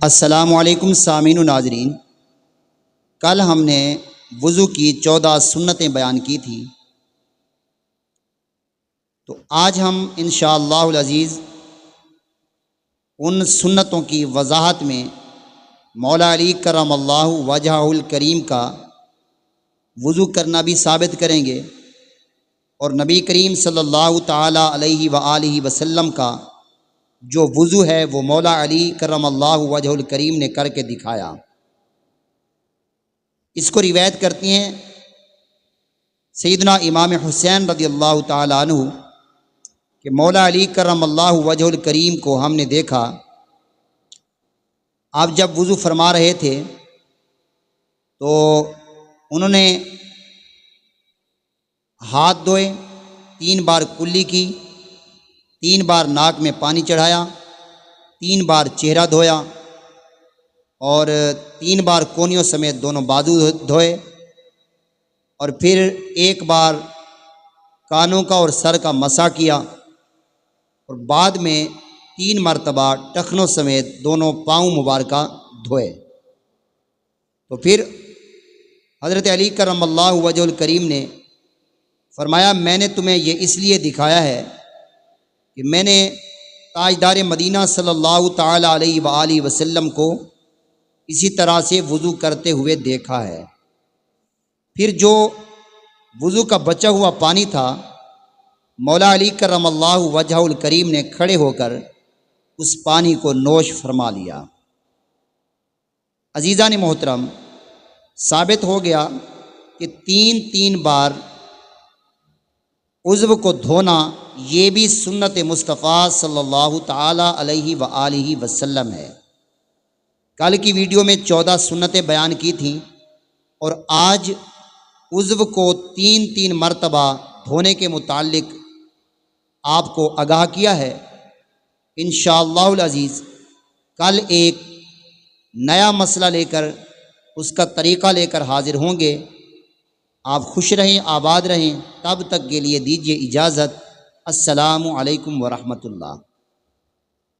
السلام علیکم سامعین و ناظرین، کل ہم نے وضو کی 14 سنتیں بیان کی تھیں، تو آج ہم انشاءاللہ العزیز ان سنتوں کی وضاحت میں مولا علی کرم اللہ وجہہ الکریم کا وضو کرنا بھی ثابت کریں گے، اور نبی کریم صلی اللہ تعالیٰ علیہ وآلہ وسلم کا جو وضو ہے وہ مولا علی کرم اللہ وجہ الکریم نے کر کے دکھایا۔ اس کو روایت کرتی ہیں سیدنا امام حسین رضی اللہ تعالیٰ عنہ کہ مولا علی کرم اللہ وجہ الکریم کو ہم نے دیکھا، آپ جب وضو فرما رہے تھے تو انہوں نے ہاتھ دھوئے، 3 بار کلی کی، 3 بار ناک میں پانی چڑھایا، 3 بار چہرہ دھویا، اور 3 بار کونیوں سمیت دونوں بازو دھوئے، اور پھر 1 بار کانوں کا اور سر کا مسح کیا، اور بعد میں 3 مرتبہ ٹخنوں سمیت دونوں پاؤں مبارکہ دھوئے۔ تو پھر حضرت علی کرم اللہ وجہ الکریم نے فرمایا، میں نے تمہیں یہ اس لیے دکھایا ہے کہ میں نے تاجدار مدینہ صلی اللہ تعالیٰ علیہ وآلہ وسلم کو اسی طرح سے وضو کرتے ہوئے دیکھا ہے۔ پھر جو وضو کا بچا ہوا پانی تھا، مولا علی کرم اللہ وجہ الکریم نے کھڑے ہو کر اس پانی کو نوش فرما لیا۔ عزیزان محترم، ثابت ہو گیا کہ 3 بار عضو کو دھونا یہ بھی سنت مصطفیٰ صلی اللہ تعالیٰ علیہ وآلہ وسلم ہے۔ کل کی ویڈیو میں 14 سنتیں بیان کی تھیں، اور آج عضو کو 3 مرتبہ دھونے کے متعلق آپ کو آگاہ کیا ہے۔ انشاءاللہ العزیز کل ایک نیا مسئلہ لے کر، اس کا طریقہ لے کر حاضر ہوں گے۔ آپ خوش رہیں، آباد رہیں، تب تک کے لیے دیجیے اجازت۔ السلام علیکم ورحمۃ اللہ۔